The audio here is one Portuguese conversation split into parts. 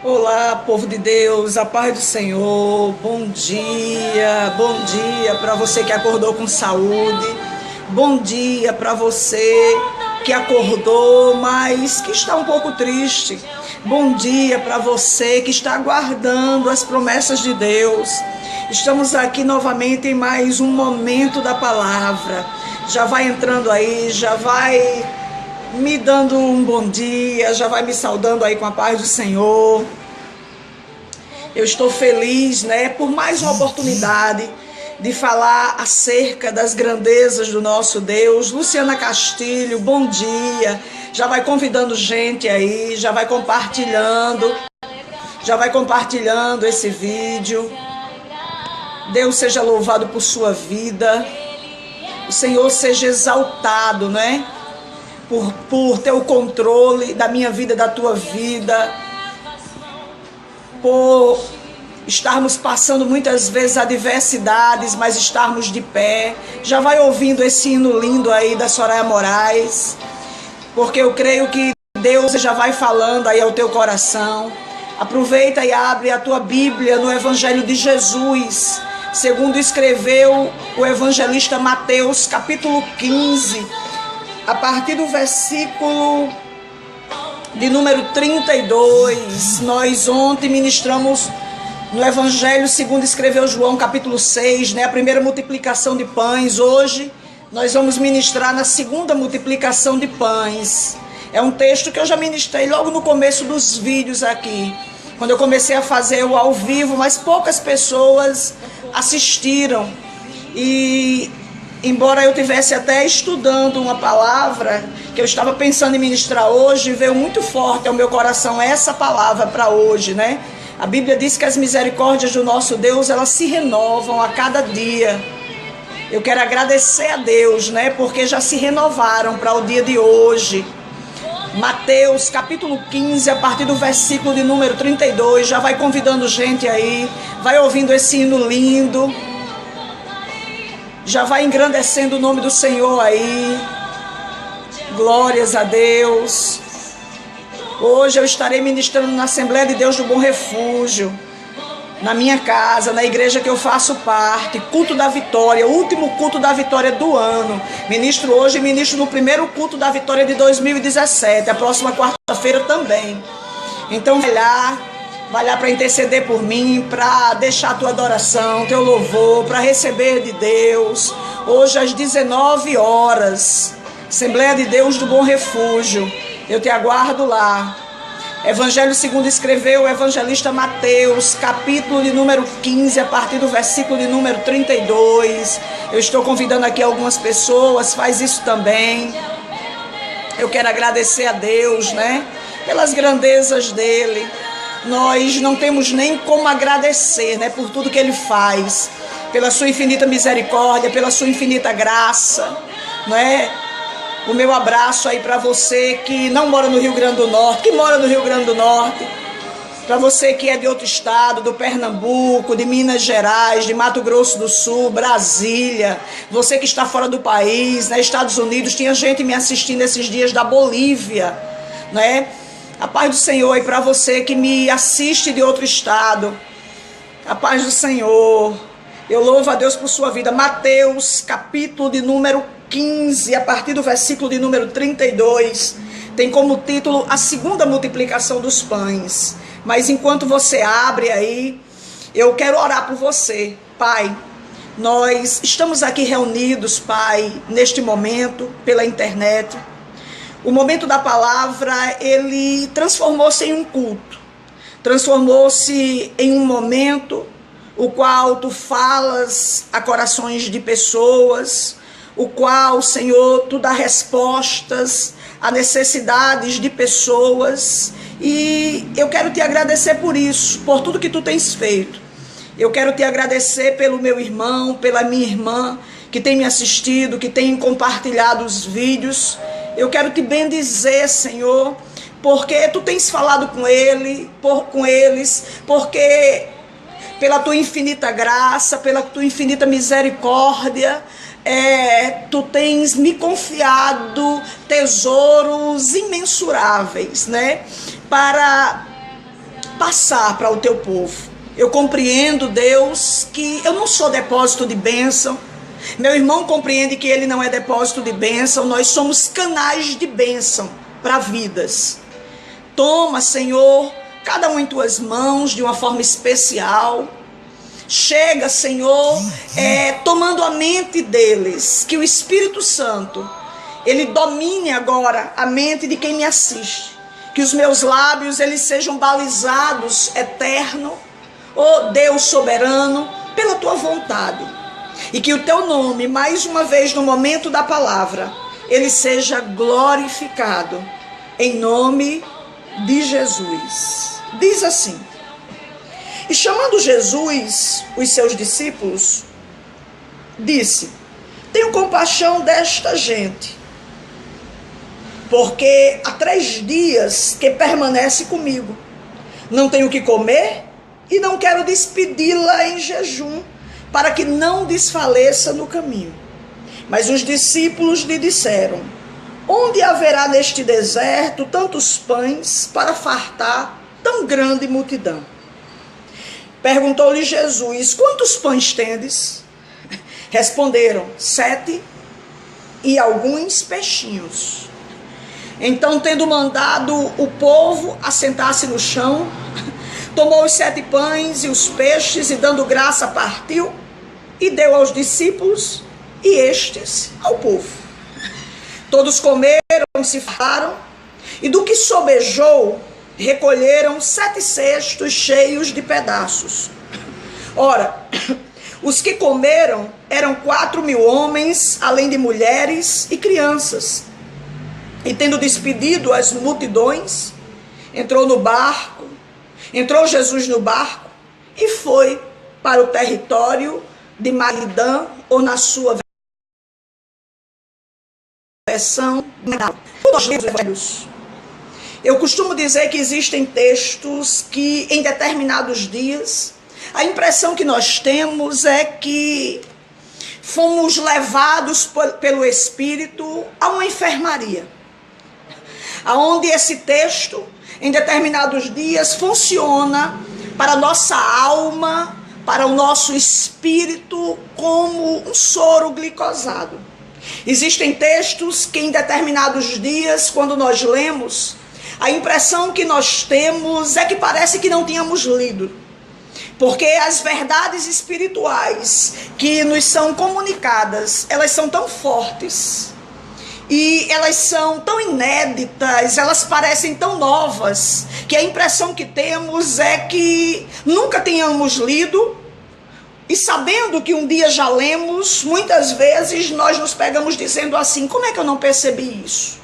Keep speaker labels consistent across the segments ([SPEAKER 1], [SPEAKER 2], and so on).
[SPEAKER 1] Olá, povo de Deus, a paz do Senhor, bom dia para você que acordou com saúde, bom dia para você que acordou, mas que está um pouco triste, bom dia para você que está aguardando as promessas de Deus. Estamos aqui novamente em mais um momento da palavra, já vai entrando aí, já vai me dando um bom dia, já vai me saudando aí com a paz do Senhor. Eu estou feliz, por mais uma oportunidade de falar acerca das grandezas do nosso Deus. Luciana Castilho, bom dia. Já vai convidando gente aí, já vai compartilhando esse vídeo. Deus seja louvado por sua vida. O Senhor seja exaltado, por ter o controle da minha vida, da tua vida, por estarmos passando muitas vezes adversidades, mas estarmos de pé. Já vai ouvindo esse hino lindo aí da Soraya Moraes, porque eu creio que Deus já vai falando aí ao teu coração. Aproveita e abre a tua Bíblia no Evangelho de Jesus, segundo escreveu o evangelista Mateus, capítulo 15, a partir do versículo de número 32, nós ontem ministramos no Evangelho segundo escreveu João, capítulo 6, a primeira multiplicação de pães. Hoje nós vamos ministrar na segunda multiplicação de pães. É um texto que eu já ministrei logo no começo dos vídeos aqui, quando eu comecei a fazer o ao vivo, mas poucas pessoas assistiram. E embora eu estivesse até estudando uma palavra que eu estava pensando em ministrar hoje, veio muito forte ao meu coração essa palavra para hoje, A Bíblia diz que as misericórdias do nosso Deus, elas se renovam a cada dia. Eu quero agradecer a Deus, porque já se renovaram para o dia de hoje. Mateus, capítulo 15, a partir do versículo de número 32, já vai convidando gente aí, vai ouvindo esse hino lindo, já vai engrandecendo o nome do Senhor aí. Glórias a Deus. Hoje eu estarei ministrando na Assembleia de Deus do Bom Refúgio, na minha casa, na igreja que eu faço parte, culto da vitória, o último culto da vitória do ano. Ministro hoje e ministro no primeiro culto da vitória de 2017, a próxima quarta-feira também. Então vai lá para interceder por mim, para deixar a tua adoração, teu louvor, para receber de Deus. Hoje às 19 horas, Assembleia de Deus do Bom Refúgio, eu te aguardo lá. Evangelho segundo escreveu o evangelista Mateus, capítulo de número 15, a partir do versículo de número 32. Eu estou convidando aqui algumas pessoas, faz isso também. Eu quero agradecer a Deus, pelas grandezas dele. Nós não temos nem como agradecer, por tudo que ele faz, pela sua infinita misericórdia, pela sua infinita graça, O meu abraço aí para você que não mora no Rio Grande do Norte, que mora no Rio Grande do Norte, para você que é de outro estado, do Pernambuco, de Minas Gerais, de Mato Grosso do Sul, Brasília, você que está fora do país, Estados Unidos, tinha gente me assistindo esses dias da Bolívia, A paz do Senhor aí para você que me assiste de outro estado, a paz do Senhor. Eu louvo a Deus por sua vida. Mateus, capítulo de número 15, a partir do versículo de número 32, tem como título a segunda multiplicação dos pães. Mas enquanto você abre aí, eu quero orar por você. Pai, nós estamos aqui reunidos, Pai, neste momento, pela internet. O momento da palavra, ele transformou-se em um culto, transformou-se em um momento o qual tu falas a corações de pessoas, o qual, Senhor, tu dá respostas a necessidades de pessoas, e eu quero te agradecer por isso, por tudo que tu tens feito. Eu quero te agradecer pelo meu irmão, pela minha irmã, que tem me assistido, que tem compartilhado os vídeos. Eu quero te bendizer, Senhor, porque tu tens falado com eles, porque pela tua infinita graça, pela tua infinita misericórdia, tu tens me confiado tesouros imensuráveis, para passar para o teu povo. Eu compreendo, Deus, que eu não sou depósito de bênção. Meu irmão compreende que ele não é depósito de bênção. Nós somos canais de bênção para vidas. Toma, Senhor, cada um em tuas mãos de uma forma especial. Chega, Senhor, tomando a mente deles, que o Espírito Santo, ele domine agora a mente de quem me assiste. Que os meus lábios, eles sejam balizados, eterno, ó Deus soberano, pela tua vontade. E que o teu nome, mais uma vez no momento da palavra, ele seja glorificado, em nome de Jesus. Diz assim: e chamando Jesus, os seus discípulos, disse: tenho compaixão desta gente, porque há 3 dias que permanece comigo. Não tenho o que comer e não quero despedi-la em jejum, para que não desfaleça no caminho. Mas os discípulos lhe disseram: onde haverá neste deserto tantos pães para fartar tão grande multidão? Perguntou-lhe Jesus: quantos pães tendes? Responderam: 7 e alguns peixinhos. Então, tendo mandado o povo assentar-se no chão, tomou os 7 pães e os peixes, e dando graça partiu, e deu aos discípulos, e estes ao povo. Todos comeram, se fartaram, e do que sobejou, recolheram 7 cestos cheios de pedaços. Ora, os que comeram eram 4.000 homens, além de mulheres e crianças. E tendo despedido as multidões, entrou Jesus no barco e foi para o território de Magdã, ou na sua versão, eu costumo dizer que existem textos que em determinados dias a impressão que nós temos é que fomos levados pelo Espírito a uma enfermaria, aonde esse texto em determinados dias funciona para a nossa alma, para o nosso espírito, como um soro glicosado. Existem textos que em determinados dias, quando nós lemos, a impressão que nós temos é que parece que não tínhamos lido, porque as verdades espirituais que nos são comunicadas, elas são tão fortes, e elas são tão inéditas, elas parecem tão novas, que a impressão que temos é que nunca tenhamos lido, e sabendo que um dia já lemos, muitas vezes nós nos pegamos dizendo assim: como é que eu não percebi isso?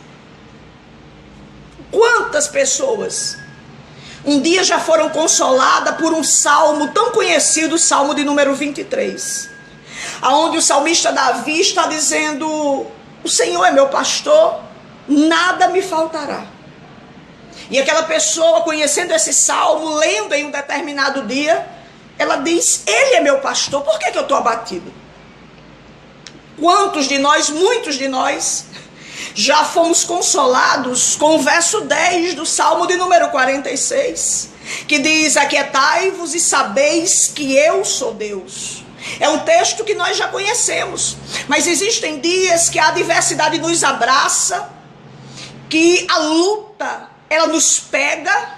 [SPEAKER 1] Quantas pessoas um dia já foram consoladas por um salmo tão conhecido, o Salmo de número 23, aonde o salmista Davi está dizendo: o Senhor é meu pastor, nada me faltará. E aquela pessoa, conhecendo esse salmo, lendo em um determinado dia, ela diz: ele é meu pastor, por que eu estou abatido? Quantos de nós, muitos de nós, já fomos consolados com o verso 10 do Salmo de número 46, que diz: aquietai-vos e sabeis que eu sou Deus. É um texto que nós já conhecemos, mas existem dias que a adversidade nos abraça, que a luta, ela nos pega,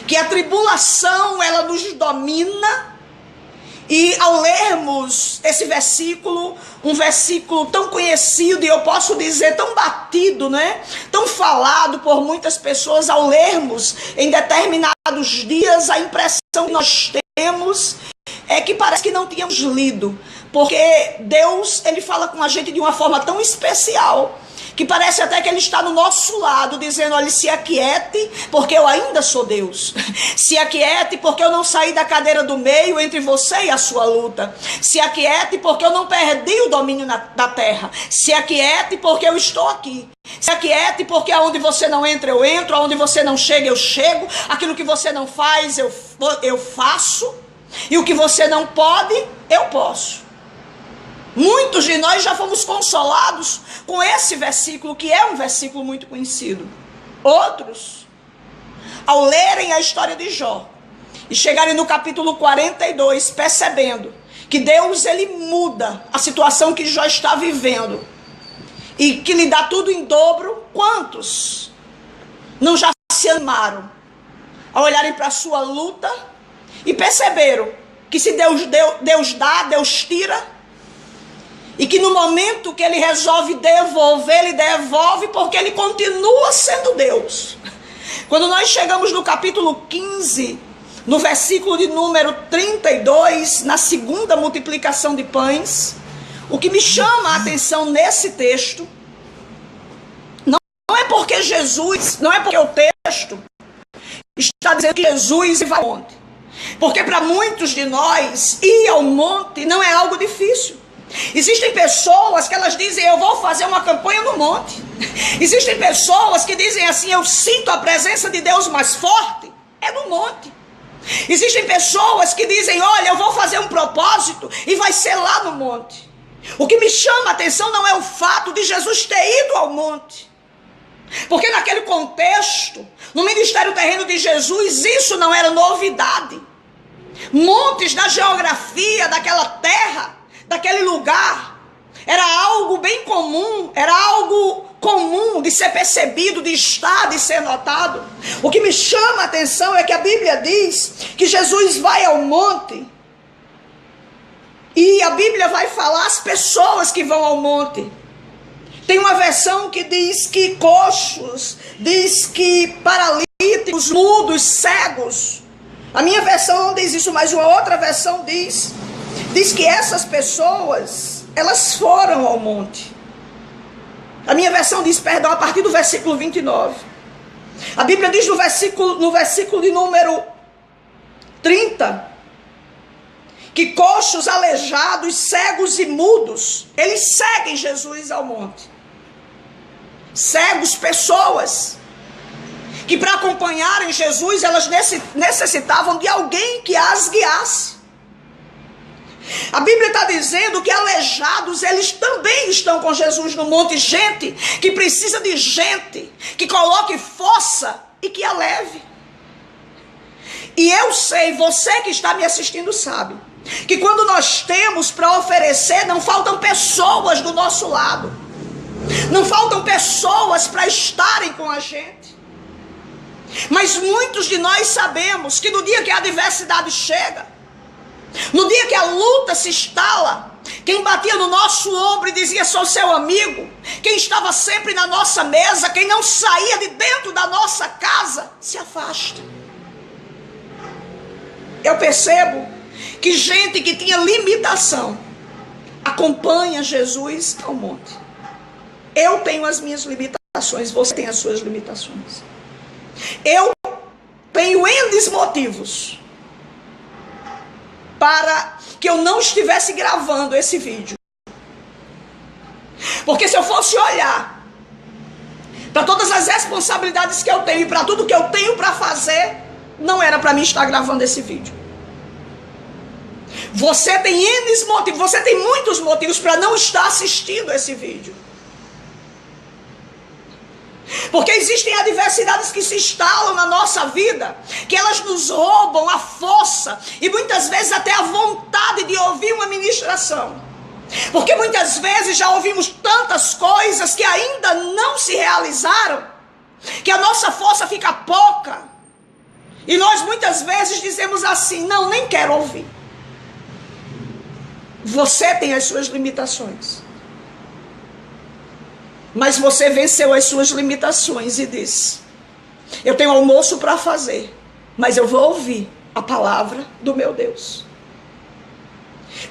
[SPEAKER 1] que a tribulação, ela nos domina, e ao lermos esse versículo, um versículo tão conhecido, e eu posso dizer tão batido, né? Tão falado por muitas pessoas, ao lermos em determinados dias, a impressão que nós temos é que parece que não tínhamos lido, porque Deus, ele fala com a gente de uma forma tão especial, que parece até que ele está no nosso lado, dizendo: olha, se aquiete, porque eu ainda sou Deus. Se aquiete, porque eu não saí da cadeira do meio entre você e a sua luta. Se aquiete, porque eu não perdi o domínio da terra. Se aquiete, porque eu estou aqui. Se aquiete, porque aonde você não entra, eu entro. Aonde você não chega, eu chego. Aquilo que você não faz, eu faço. E o que você não pode, eu posso. Muitos de nós já fomos consolados com esse versículo, que é um versículo muito conhecido. Outros ao lerem a história de Jó e chegarem no capítulo 42, percebendo que Deus, ele muda a situação que Jó está vivendo e que lhe dá tudo em dobro, quantos não já se animaram a olharem para a sua luta e perceberam que se Deus dá, Deus tira, e que no momento que ele resolve devolver, ele devolve porque ele continua sendo Deus. Quando nós chegamos no capítulo 15, no versículo de número 32, na segunda multiplicação de pães, o que me chama a atenção nesse texto, não é porque Jesus, não é porque o texto está dizendo que Jesus vai ao monte. Porque para muitos de nós, ir ao monte não é algo difícil. Existem pessoas que elas dizem, eu vou fazer uma campanha no monte. Existem pessoas que dizem assim, eu sinto a presença de Deus mais forte, é no monte. Existem pessoas que dizem, olha, eu vou fazer um propósito e vai ser lá no monte. O que me chama a atenção não é o fato de Jesus ter ido ao monte. Porque naquele contexto, no ministério terreno de Jesus, isso não era novidade. Montes na geografia daquela terra, daquele lugar, era algo bem comum, era algo comum de ser percebido, de estar, de ser notado. O que me chama a atenção é que a Bíblia diz que Jesus vai ao monte e a Bíblia vai falar as pessoas que vão ao monte. Tem uma versão que diz que coxos, diz que paralíticos, mudos, cegos. A minha versão não diz isso, mas uma outra versão diz que essas pessoas, elas foram ao monte. A minha versão diz, perdão, a partir do versículo 29. A Bíblia diz no versículo de número 30, que coxos, aleijados, cegos e mudos, eles seguem Jesus ao monte. Cegos, pessoas que para acompanharem Jesus, elas necessitavam de alguém que as guiasse. A Bíblia está dizendo que aleijados, eles também estão com Jesus no monte. Gente que precisa de gente que coloque força e que a leve. E eu sei, você que está me assistindo sabe, que quando nós temos para oferecer, não faltam pessoas do nosso lado. Não faltam pessoas para estarem com a gente. Mas muitos de nós sabemos que no dia que a adversidade chega, no dia que a luta se instala, quem batia no nosso ombro e dizia sou seu amigo, quem estava sempre na nossa mesa, quem não saía de dentro da nossa casa, se afasta. Eu percebo que gente que tinha limitação acompanha Jesus ao monte. Eu tenho as minhas limitações, você tem as suas limitações. Eu tenho N motivos para que eu não estivesse gravando esse vídeo. Porque se eu fosse olhar para todas as responsabilidades que eu tenho e para tudo que eu tenho para fazer, não era para mim estar gravando esse vídeo. Você tem N motivos, você tem muitos motivos para não estar assistindo esse vídeo. Porque existem adversidades que se instalam na nossa vida, que elas nos roubam a força e muitas vezes até a vontade de ouvir uma ministração. Porque muitas vezes já ouvimos tantas coisas que ainda não se realizaram, que a nossa força fica pouca. E nós muitas vezes dizemos assim, não, nem quero ouvir. Você tem as suas limitações. Mas você venceu as suas limitações e disse, eu tenho almoço para fazer, mas eu vou ouvir a palavra do meu Deus.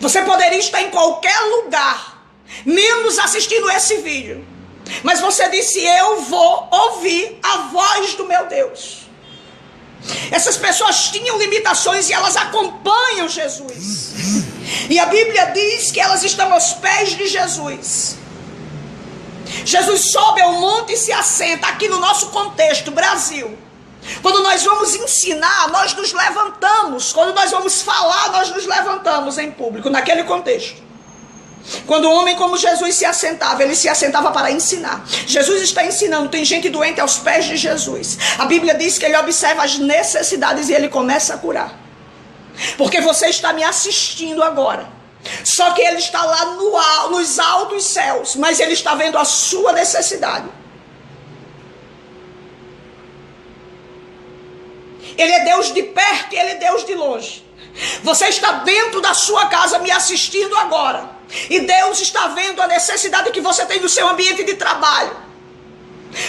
[SPEAKER 1] Você poderia estar em qualquer lugar, menos assistindo esse vídeo, mas você disse, eu vou ouvir a voz do meu Deus. Essas pessoas tinham limitações e elas acompanham Jesus. E a Bíblia diz que elas estão aos pés de Jesus. Jesus sobe ao monte e se assenta. Aqui no nosso contexto, Brasil, quando nós vamos ensinar, nós nos levantamos. Quando nós vamos falar, nós nos levantamos em público, naquele contexto. Quando um homem como Jesus se assentava, ele se assentava para ensinar. Jesus está ensinando, tem gente doente aos pés de Jesus. A Bíblia diz que ele observa as necessidades e ele começa a curar. Porque você está me assistindo agora. Só que ele está lá nos altos céus, mas ele está vendo a sua necessidade. Ele é Deus de perto e ele é Deus de longe. Você está dentro da sua casa me assistindo agora. E Deus está vendo a necessidade que você tem no seu ambiente de trabalho.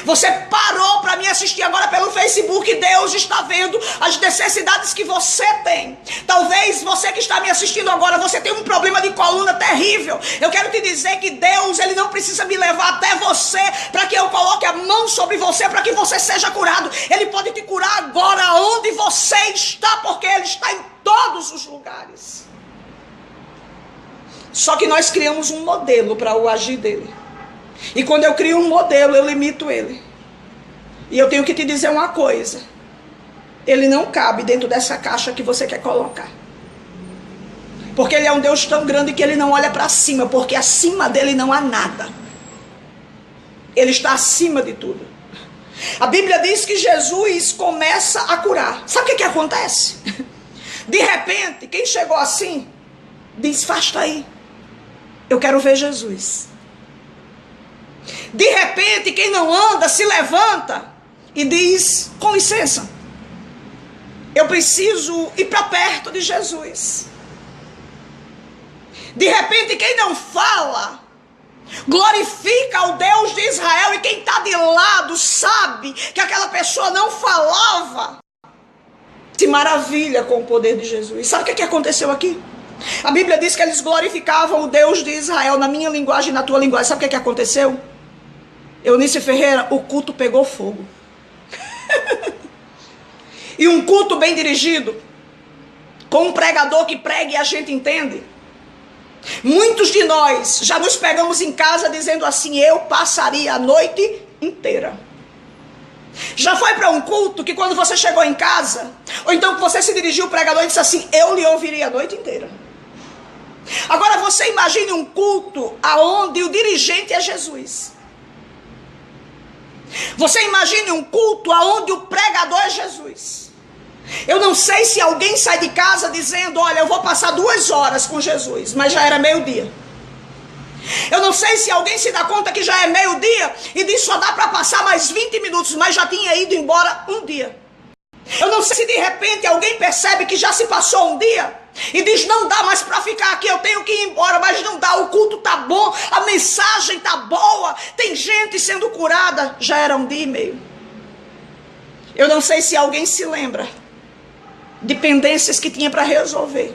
[SPEAKER 1] Você parou para me assistir agora pelo Facebook. Deus está vendo as necessidades que você tem. Talvez você que está me assistindo agora, você tem um problema de coluna terrível. Eu quero te dizer que Deus, ele não precisa me levar até você para que eu coloque a mão sobre você, para que você seja curado. Ele pode te curar agora onde você está, porque ele está em todos os lugares. Só que nós criamos um modelo para o agir dele. E quando eu crio um modelo, eu limito ele. E eu tenho que te dizer uma coisa. Ele não cabe dentro dessa caixa que você quer colocar. Porque ele é um Deus tão grande que ele não olha para cima, porque acima dele não há nada. Ele está acima de tudo. A Bíblia diz que Jesus começa a curar. Sabe o que acontece? De repente, quem chegou assim, diz, afasta aí. Eu quero ver Jesus. De repente, quem não anda, se levanta e diz, com licença, eu preciso ir para perto de Jesus. De repente, quem não fala, glorifica o Deus de Israel, e quem está de lado sabe que aquela pessoa não falava, se maravilha com o poder de Jesus. Sabe o que aconteceu aqui? A Bíblia diz que eles glorificavam o Deus de Israel, na minha linguagem e na tua linguagem. Sabe o que aconteceu? Eunice Ferreira, o culto pegou fogo. E um culto bem dirigido, com um pregador que prega e a gente entende. Muitos de nós já nos pegamos em casa dizendo assim, eu passaria a noite inteira. Já foi para um culto que quando você chegou em casa, ou então que você se dirigiu ao pregador e disse assim, eu lhe ouviria a noite inteira. Agora você imagine um culto aonde o dirigente é Jesus. Você imagine um culto aonde o pregador é Jesus. Eu não sei se alguém sai de casa dizendo, olha, eu vou passar 2 horas com Jesus, mas já era meio-dia. Eu não sei se alguém se dá conta que já é meio-dia e diz, só dá para passar mais 20 minutos, mas já tinha ido embora um dia. Eu não sei se de repente alguém percebe que já se passou um dia e diz, não dá mais para ficar aqui, eu tenho que ir embora, mas não dá, o culto tá bom, a mensagem tá boa, tem gente sendo curada, já era 1 dia e meio. Eu não sei se alguém se lembra de pendências que tinha para resolver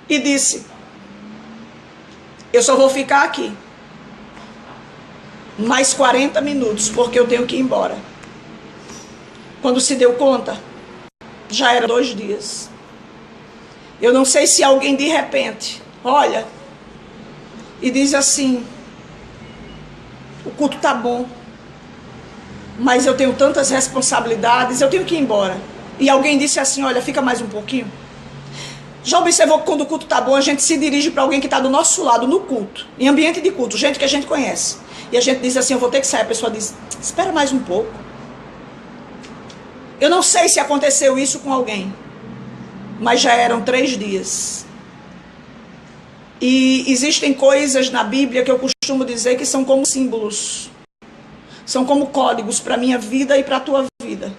[SPEAKER 1] e disse, eu só vou ficar aqui mais 40 minutos, porque eu tenho que ir embora. Quando se deu conta, já era 2 dias. Eu não sei se alguém de repente olha e diz assim, o culto tá bom, mas eu tenho tantas responsabilidades, eu tenho que ir embora. E alguém disse assim, olha, fica mais um pouquinho. Já observou que quando o culto tá bom, a gente se dirige para alguém que está do nosso lado no culto, em ambiente de culto, gente que a gente conhece. E a gente diz assim, eu vou ter que sair. A pessoa diz, espera mais um pouco. Eu não sei se aconteceu isso com alguém, mas já eram 3 dias. E existem coisas na Bíblia que eu costumo dizer que são como símbolos, são como códigos para a minha vida e para a tua vida.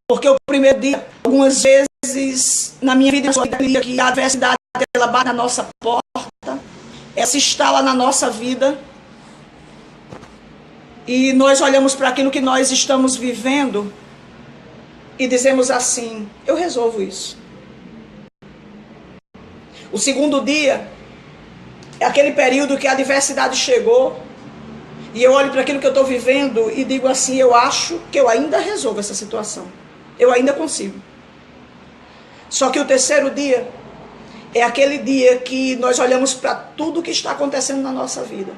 [SPEAKER 1] Porque o primeiro dia, algumas vezes na minha vida, que a adversidade ela bate na nossa porta, ela se instala na nossa vida, e nós olhamos para aquilo que nós estamos vivendo e dizemos assim, eu resolvo isso. O segundo dia é aquele período que a adversidade chegou e eu olho para aquilo que eu estou vivendo e digo assim, eu acho que eu ainda resolvo essa situação. Eu ainda consigo. Só que o terceiro dia é aquele dia que nós olhamos para tudo que está acontecendo na nossa vida.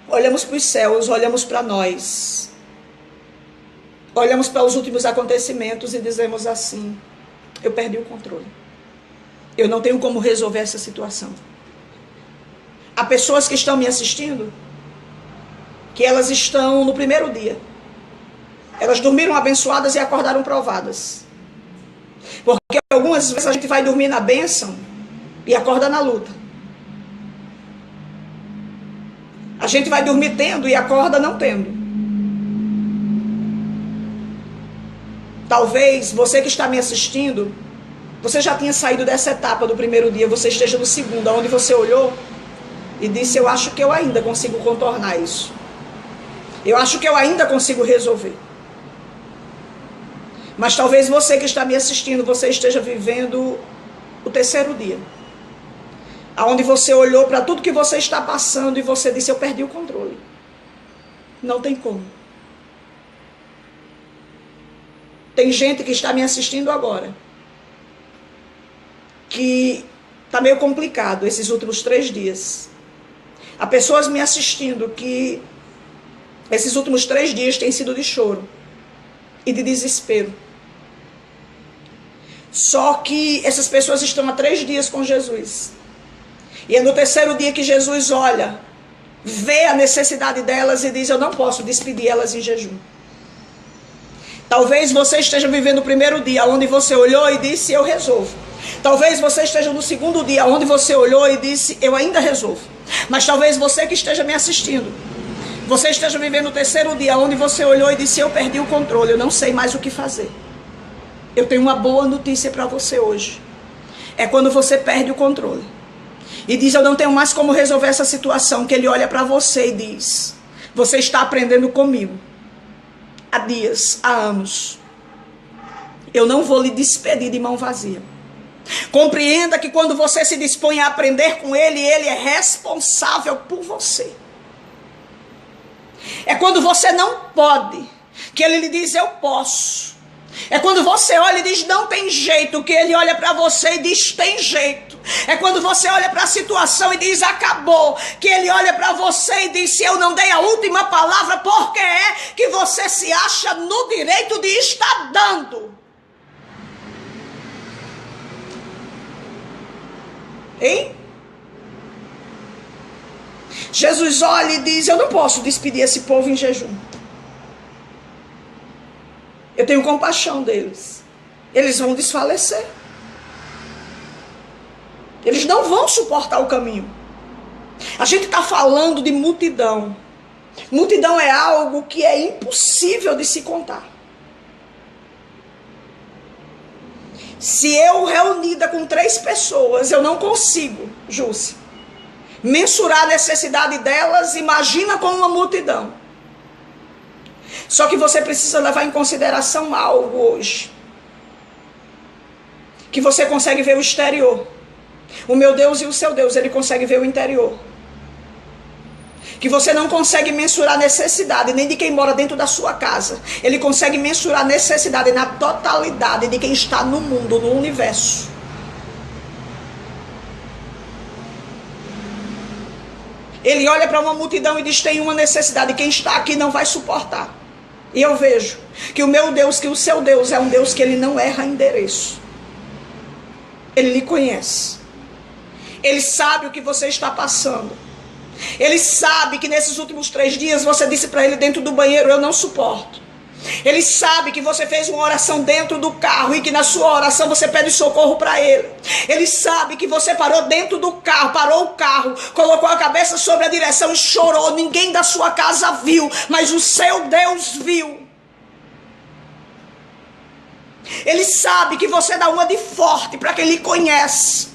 [SPEAKER 1] Olhamos para os céus, olhamos para nós. Olhamos para os últimos acontecimentos e dizemos assim, eu perdi o controle. Eu não tenho como resolver essa situação. Há pessoas que estão me assistindo, que elas estão no primeiro dia. Elas dormiram abençoadas e acordaram provadas. Porque algumas vezes a gente vai dormir na bênção e acorda na luta. A gente vai dormir tendo e acorda não tendo. Talvez você que está me assistindo, você já tinha saído dessa etapa do primeiro dia, você esteja no segundo, onde você olhou e disse: eu acho que eu ainda consigo contornar isso. Eu acho que eu ainda consigo resolver. Mas talvez você que está me assistindo, você esteja vivendo o terceiro dia, aonde você olhou para tudo que você está passando e você disse: eu perdi o controle. Não tem como. Tem gente que está me assistindo agora, que está meio complicado esses últimos 3 dias. Há pessoas me assistindo que esses últimos 3 dias têm sido de choro e de desespero. Só que essas pessoas estão há 3 dias com Jesus. E é no terceiro dia que Jesus olha, vê a necessidade delas e diz: eu não posso despedir elas em jejum. Talvez você esteja vivendo o primeiro dia, onde você olhou e disse: eu resolvo. Talvez você esteja no segundo dia, onde você olhou e disse: eu ainda resolvo. Mas talvez você que esteja me assistindo, você esteja vivendo o terceiro dia, onde você olhou e disse: eu perdi o controle, eu não sei mais o que fazer. Eu tenho uma boa notícia para você hoje. É quando você perde o controle e diz: eu não tenho mais como resolver essa situação, que ele olha para você e diz: você está aprendendo comigo há dias, há anos. Eu não vou lhe despedir de mão vazia. Compreenda que quando você se dispõe a aprender com ele, ele é responsável por você. É quando você não pode, que ele lhe diz: eu posso. É quando você olha e diz: não tem jeito, que ele olha para você e diz: tem jeito. É quando você olha para a situação e diz: acabou, que ele olha para você e diz: se eu não dei a última palavra, porque é que você se acha no direito de estar dando. Hein? Jesus olha e diz: eu não posso despedir esse povo em jejum. Eu tenho compaixão deles. Eles vão desfalecer. Eles não vão suportar o caminho. A gente está falando de multidão. Multidão é algo que é impossível de se contar. Se eu reunida com 3 pessoas, eu não consigo, Jússi, mensurar a necessidade delas, imagina com uma multidão. Só que você precisa levar em consideração algo hoje. Que você consegue ver o exterior. O meu Deus e o seu Deus, ele consegue ver o interior. Que você não consegue mensurar a necessidade nem de quem mora dentro da sua casa. Ele consegue mensurar a necessidade na totalidade de quem está no mundo, no universo. Ele olha para uma multidão e diz: tem uma necessidade, quem está aqui não vai suportar. E eu vejo que o meu Deus, que o seu Deus é um Deus que ele não erra endereço. Ele lhe conhece. Ele sabe o que você está passando. Ele sabe que nesses últimos 3 dias você disse para ele dentro do banheiro: eu não suporto. Ele sabe que você fez uma oração dentro do carro e que na sua oração você pede socorro para ele. Ele sabe que você parou dentro do carro, parou o carro, colocou a cabeça sobre a direção e chorou. Ninguém da sua casa viu, mas o seu Deus viu. Ele sabe que você dá uma de forte para quem lhe conhece,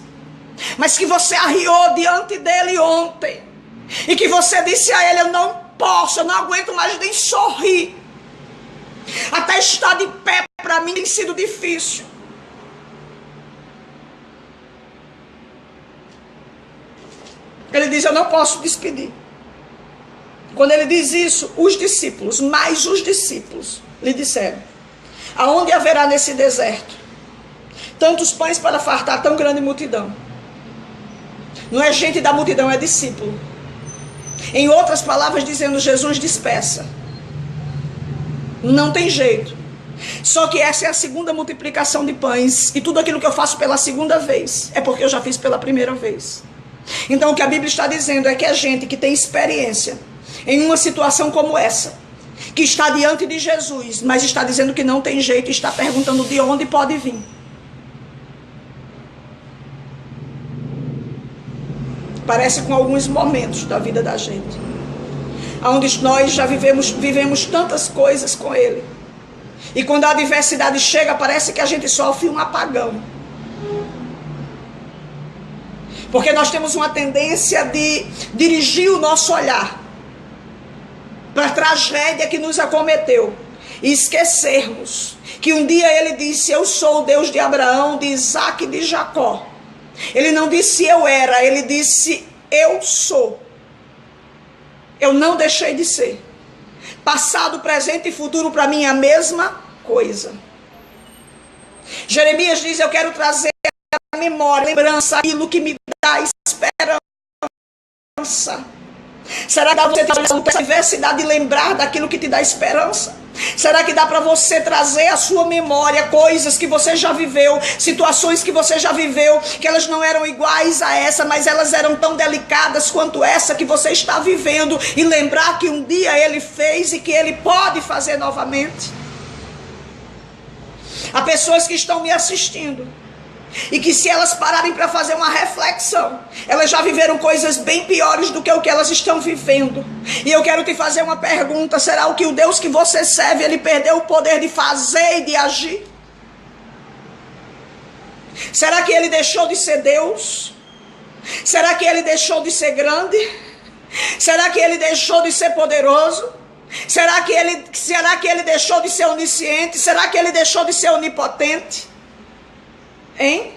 [SPEAKER 1] mas que você arriou diante dele ontem e que você disse a ele: eu não posso, eu não aguento mais nem sorrir. Até estar de pé para mim tem sido difícil. Ele diz: eu não posso despedir. Quando ele diz isso, os discípulos, mais os discípulos, lhe disseram: aonde haverá nesse deserto tantos pães para fartar tão grande multidão? Não é gente da multidão, é discípulo. Em outras palavras, dizendo: Jesus, despeça. Não tem jeito. Só que essa é a segunda multiplicação de pães. E tudo aquilo que eu faço pela segunda vez é porque eu já fiz pela primeira vez. Então o que a Bíblia está dizendo é que a gente que tem experiência em uma situação como essa, que está diante de Jesus, mas está dizendo que não tem jeito, está perguntando de onde pode vir. Parece com alguns momentos da vida da gente, onde nós já vivemos tantas coisas com Ele. E quando a adversidade chega, parece que a gente sofre um apagão. Porque nós temos uma tendência de dirigir o nosso olhar para a tragédia que nos acometeu. E esquecermos que um dia Ele disse: eu sou o Deus de Abraão, de Isaac e de Jacó. Ele não disse eu era, Ele disse eu sou. Eu não deixei de ser. Passado, presente e futuro para mim é a mesma coisa. Jeremias diz: eu quero trazer a memória, a lembrança, aquilo que me dá esperança. Será que dá para você trazer a diversidade e lembrar daquilo que te dá esperança? Será que dá para você trazer à sua memória coisas que você já viveu, situações que você já viveu, que elas não eram iguais a essa, mas elas eram tão delicadas quanto essa que você está vivendo, e lembrar que um dia Ele fez e que Ele pode fazer novamente? Há pessoas que estão me assistindo e que, se elas pararem para fazer uma reflexão, elas já viveram coisas bem piores do que o que elas estão vivendo. E eu quero te fazer uma pergunta: será o que o Deus que você serve, Ele perdeu o poder de fazer e de agir? Será que Ele deixou de ser Deus? Será que Ele deixou de ser grande? Será que Ele deixou de ser poderoso? Será que ele deixou de ser onisciente? Será que Ele deixou de ser onipotente? Hein?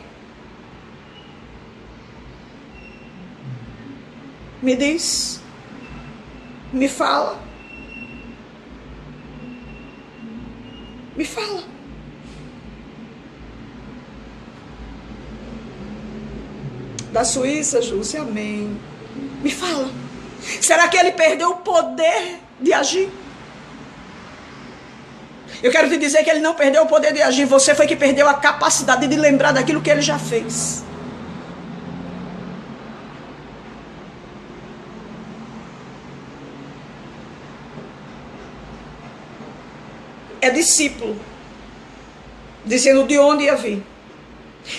[SPEAKER 1] Me diz. Me fala. Me fala. Da Suíça, Júcia, amém. Me fala. Será que Ele perdeu o poder de agir? Eu quero te dizer que Ele não perdeu o poder de agir. Você foi que perdeu a capacidade de lembrar daquilo que Ele já fez. É discípulo, dizendo de onde ia vir.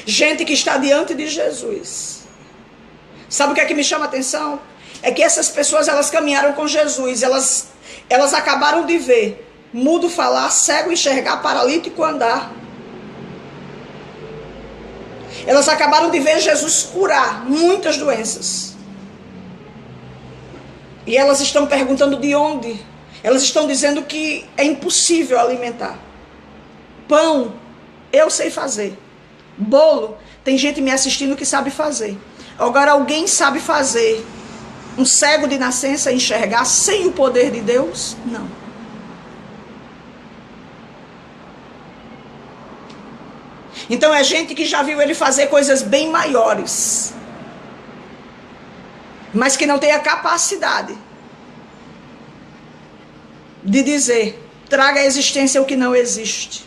[SPEAKER 1] Gente que está diante de Jesus. Sabe o que é que me chama a atenção? É que essas pessoas, elas caminharam com Jesus. Elas acabaram de ver mudo falar, cego enxergar, paralítico andar. Elas acabaram de ver Jesus curar muitas doenças. E elas estão perguntando de onde. Elas estão dizendo que é impossível alimentar. Pão, eu sei fazer. Bolo, tem gente me assistindo que sabe fazer. Agora, alguém sabe fazer um cego de nascença enxergar sem o poder de Deus? Não. Então é gente que já viu Ele fazer coisas bem maiores, mas que não tem a capacidade de dizer: traga à existência o que não existe.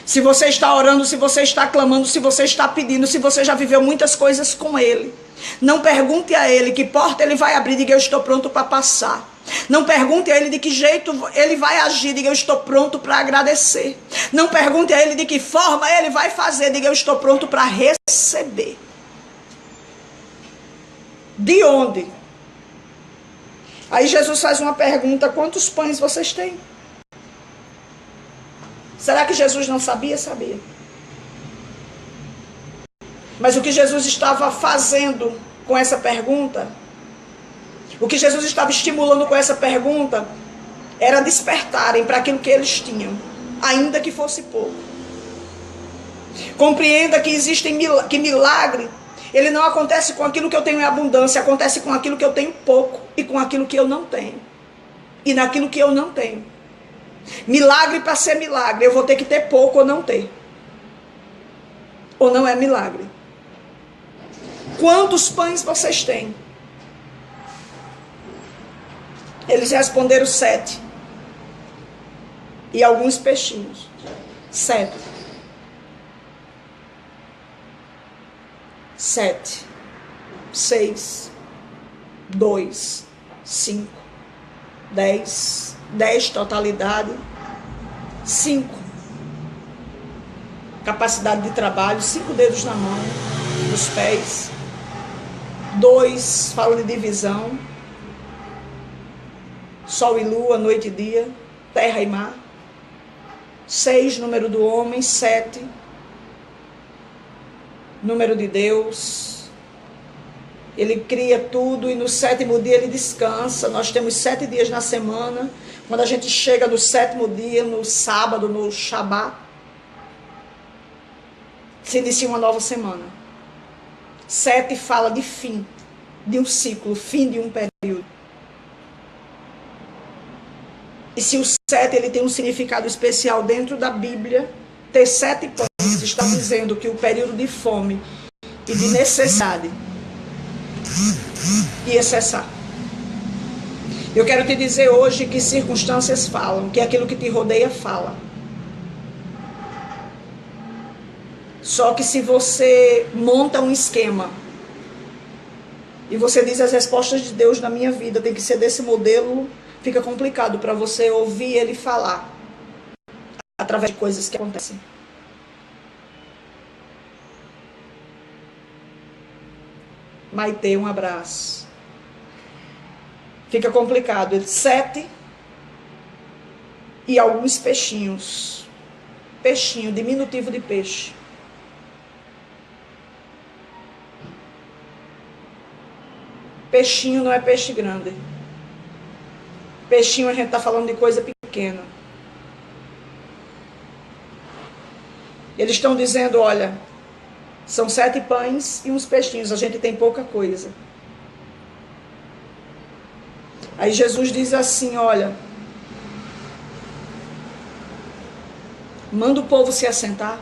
[SPEAKER 1] Se você está orando, se você está clamando, se você está pedindo, se você já viveu muitas coisas com Ele, não pergunte a Ele que porta Ele vai abrir, diga: eu estou pronto para passar. Não pergunte a Ele de que jeito Ele vai agir, diga: eu estou pronto para agradecer. Não pergunte a Ele de que forma Ele vai fazer, diga: eu estou pronto para receber. De onde? Aí Jesus faz uma pergunta: quantos pães vocês têm? Será que Jesus não sabia? Sabia. Mas o que Jesus estava fazendo com essa pergunta, o que Jesus estava estimulando com essa pergunta, era despertarem para aquilo que eles tinham, ainda que fosse pouco. Compreenda que que milagre, ele não acontece com aquilo que eu tenho em abundância, acontece com aquilo que eu tenho pouco e com aquilo que eu não tenho. E naquilo que eu não tenho. Milagre, para ser milagre, eu vou ter que ter pouco ou não ter. Ou não é milagre. Quantos pães vocês têm? Eles responderam 7. e alguns peixinhos. 7. 7. 6. 2. 5. 10. 10 totalidade. 5. Capacidade de trabalho. 5 dedos na mão, nos pés. 2, fala de divisão. Sol e lua, noite e dia. Terra e mar. 6, número do homem. 7, número de Deus. Ele cria tudo e no 7º dia ele descansa. Nós temos 7 dias na semana. Quando a gente chega no 7º dia, no sábado, no Shabat, se inicia uma nova semana. 7 fala de fim, de um ciclo, fim de um período. E se o 7 ele tem um significado especial dentro da Bíblia, ter 7 pães está dizendo que o período de fome e de necessidade ia cessar. Eu quero te dizer hoje que circunstâncias falam, que aquilo que te rodeia fala. Só que se você monta um esquema e você diz as respostas de Deus na minha vida tem que ser desse modelo, fica complicado para você ouvir ele falar através de coisas que acontecem. Maite, um abraço. Fica complicado. 7 e alguns peixinhos. Peixinho, diminutivo de peixe. Peixinho não é peixe grande. Peixinho a gente está falando de coisa pequena. Eles estão dizendo, olha, são 7 pães e uns peixinhos, a gente tem pouca coisa. Aí Jesus diz assim, olha, manda o povo se assentar.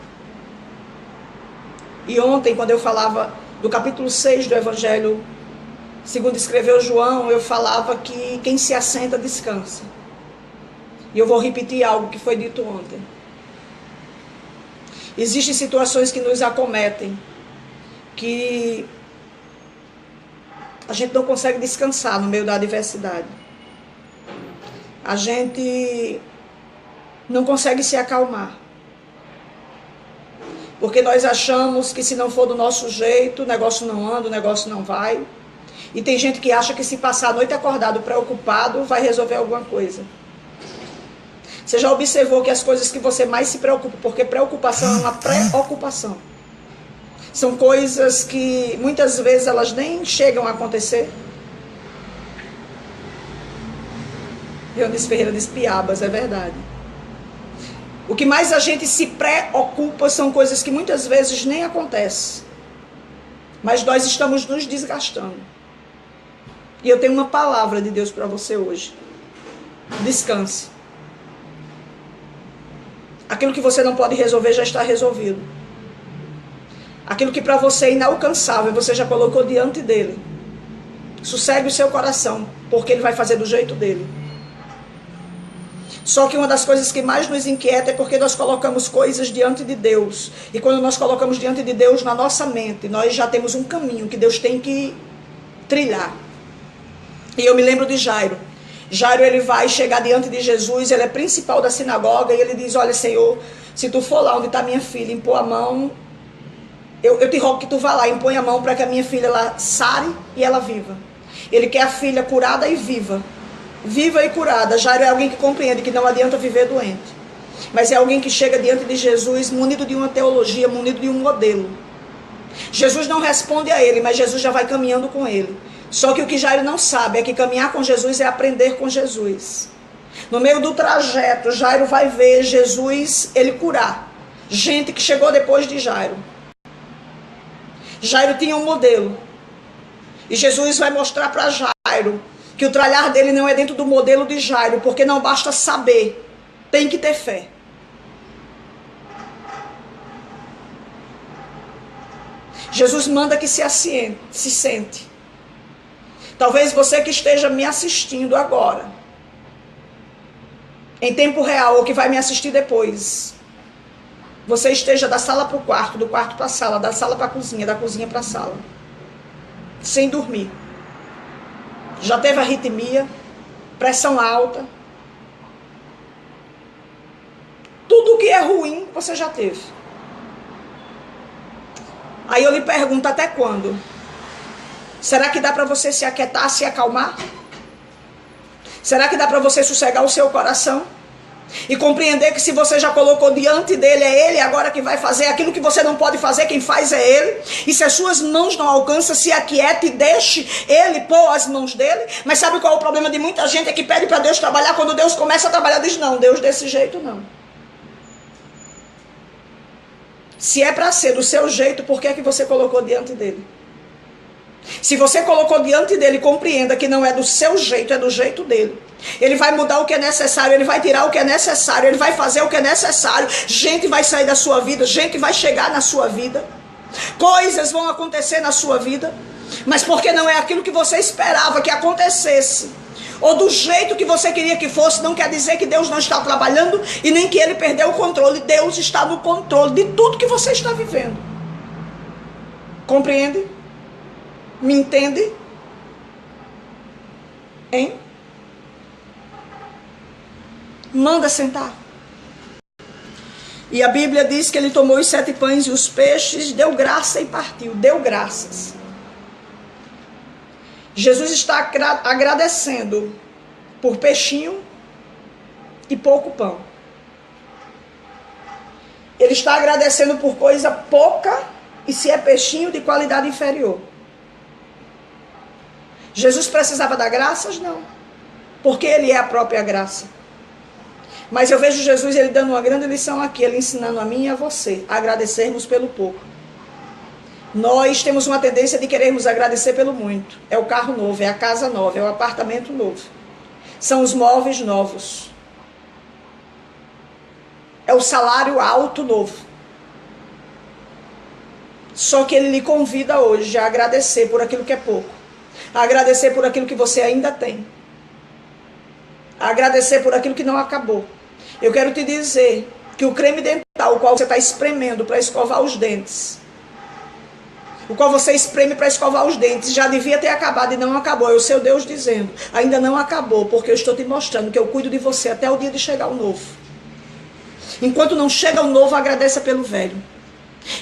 [SPEAKER 1] E ontem, quando eu falava do capítulo 6 do Evangelho, segundo escreveu João, eu falava que quem se assenta descansa. E eu vou repetir algo que foi dito ontem. Existem situações que nos acometem, que a gente não consegue descansar no meio da adversidade. A gente não consegue se acalmar. Porque nós achamos que se não for do nosso jeito, o negócio não anda, o negócio não vai. E tem gente que acha que se passar a noite acordado, preocupado, vai resolver alguma coisa. Você já observou que as coisas que você mais se preocupa, porque preocupação é uma preocupação. São coisas que muitas vezes elas nem chegam a acontecer. Eunice Ferreira diz Piabas, é verdade. O que mais a gente se preocupa são coisas que muitas vezes nem acontecem. Mas nós estamos nos desgastando. E eu tenho uma palavra de Deus para você hoje. Descanse. Aquilo que você não pode resolver já está resolvido. Aquilo que para você é inalcançável, você já colocou diante dele. Sossegue o seu coração, porque ele vai fazer do jeito dele. Só que uma das coisas que mais nos inquieta é porque nós colocamos coisas diante de Deus. E quando nós colocamos diante de Deus na nossa mente, nós já temos um caminho que Deus tem que trilhar. E eu me lembro de Jairo. Jairo, ele vai chegar diante de Jesus, ele é principal da sinagoga, e ele diz, olha, Senhor, se tu for lá onde está minha filha, impor a mão, eu te rogo que tu vá lá, impõe a mão para que a minha filha ela sare e ela viva. Ele quer a filha curada e viva. Viva e curada. Jairo é alguém que compreende que não adianta viver doente. Mas é alguém que chega diante de Jesus munido de uma teologia, munido de um modelo. Jesus não responde a ele, mas Jesus já vai caminhando com ele. Só que o que Jairo não sabe é que caminhar com Jesus é aprender com Jesus. No meio do trajeto, Jairo vai ver Jesus, ele curar gente que chegou depois de Jairo. Jairo tinha um modelo. E Jesus vai mostrar para Jairo que o tralhar dele não é dentro do modelo de Jairo, porque não basta saber, tem que ter fé. Jesus manda que se sente. Talvez você que esteja me assistindo agora, em tempo real, ou que vai me assistir depois, você esteja da sala para o quarto, do quarto para a sala, da sala para a cozinha, da cozinha para a sala, sem dormir. Já teve arritmia, pressão alta. Tudo que é ruim, você já teve. Aí eu lhe pergunto, até quando? Será que dá para você se aquietar, se acalmar? Será que dá para você sossegar o seu coração? E compreender que se você já colocou diante dele, é ele agora que vai fazer aquilo que você não pode fazer, quem faz é ele. E se as suas mãos não alcançam, se aquiete e deixe ele pôr as mãos dele. Mas sabe qual é o problema de muita gente? É que pede para Deus trabalhar, quando Deus começa a trabalhar, diz não, Deus desse jeito não. Se é para ser do seu jeito, por que é que você colocou diante dele? Se você colocou diante dele, compreenda que não é do seu jeito, é do jeito dele. Ele vai mudar o que é necessário, ele vai tirar o que é necessário, ele vai fazer o que é necessário. Gente vai sair da sua vida, gente vai chegar na sua vida. Coisas vão acontecer na sua vida, mas porque não é aquilo que você esperava que acontecesse, ou do jeito que você queria que fosse, não quer dizer que Deus não está trabalhando e nem que ele perdeu o controle. Deus está no controle de tudo que você está vivendo. Compreende? Me entende? Hein? Manda sentar. E a Bíblia diz que ele tomou os 7 pães e os peixes, deu graça e partiu. Deu graças. Jesus está agradecendo por peixinho e pouco pão. Ele está agradecendo por coisa pouca e se é peixinho de qualidade inferior. Jesus precisava dar graças? Não. Porque ele é a própria graça. Mas eu vejo Jesus, ele dando uma grande lição aqui, ele ensinando a mim e a você a agradecermos pelo pouco. Nós temos uma tendência de querermos agradecer pelo muito. É o carro novo, é a casa nova, é o apartamento novo. São os móveis novos. É o salário alto novo. Só que ele lhe convida hoje a agradecer por aquilo que é pouco. A agradecer por aquilo que você ainda tem. A agradecer por aquilo que não acabou. Eu quero te dizer que o creme dental, o qual você está espremendo para escovar os dentes, o qual você espreme para escovar os dentes, já devia ter acabado e não acabou. É o seu Deus dizendo, ainda não acabou, porque eu estou te mostrando que eu cuido de você até o dia de chegar o novo. Enquanto não chega o novo, agradeça pelo velho.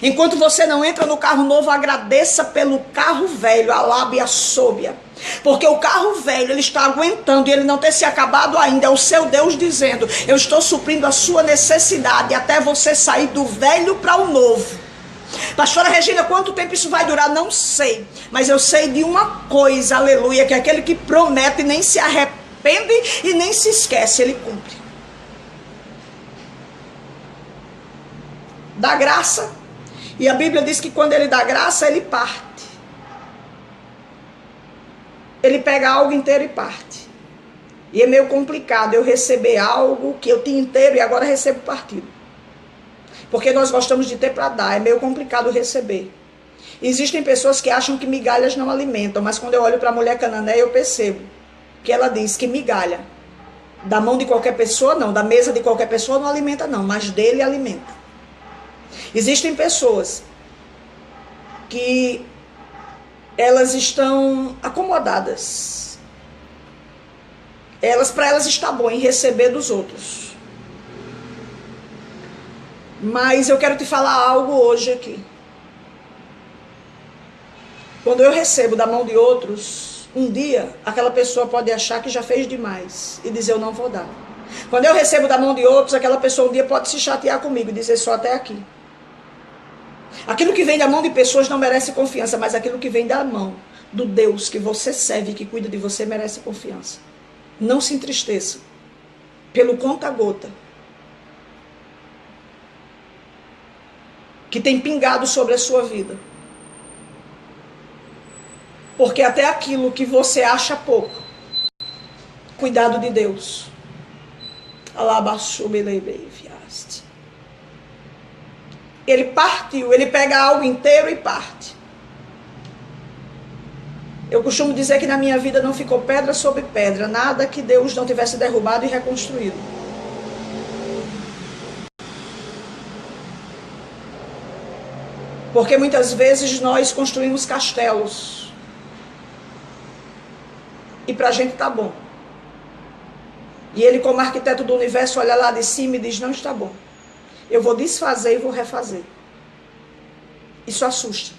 [SPEAKER 1] Enquanto você não entra no carro novo, agradeça pelo carro velho, a lábia sóbia. Porque o carro velho, ele está aguentando e ele não ter se acabado ainda. É o seu Deus dizendo, eu estou suprindo a sua necessidade até você sair do velho para o novo. Pastora Regina, quanto tempo isso vai durar? Não sei. Mas eu sei de uma coisa, aleluia, que aquele que promete nem se arrepende e nem se esquece, ele cumpre. Dá graça. E a Bíblia diz que quando ele dá graça, ele parte. Ele pega algo inteiro e parte. E é meio complicado eu receber algo que eu tinha inteiro e agora recebo partido. Porque nós gostamos de ter para dar, é meio complicado receber. Existem pessoas que acham que migalhas não alimentam, mas quando eu olho para a mulher cananeia eu percebo que ela diz que migalha, da mão de qualquer pessoa não, da mesa de qualquer pessoa não alimenta não, mas dele alimenta. Existem pessoas que elas estão acomodadas. Para elas está bom em receber dos outros. Mas eu quero te falar algo hoje aqui. Quando eu recebo da mão de outros, um dia aquela pessoa pode achar que já fez demais e dizer eu não vou dar. Quando eu recebo da mão de outros, aquela pessoa um dia pode se chatear comigo e dizer só até aqui. Aquilo que vem da mão de pessoas não merece confiança, mas aquilo que vem da mão do Deus que você serve, que cuida de você, merece confiança. Não se entristeça pelo conta-gota que tem pingado sobre a sua vida. Porque até aquilo que você acha pouco, cuidado de Deus. Ele partiu, ele pega algo inteiro e parte. Eu costumo dizer que na minha vida não ficou pedra sobre pedra, nada que Deus não tivesse derrubado e reconstruído. Porque muitas vezes nós construímos castelos. E para a gente tá bom. E ele, como arquiteto do universo, olha lá de cima e diz, não está bom. Eu vou desfazer e vou refazer. Isso assusta.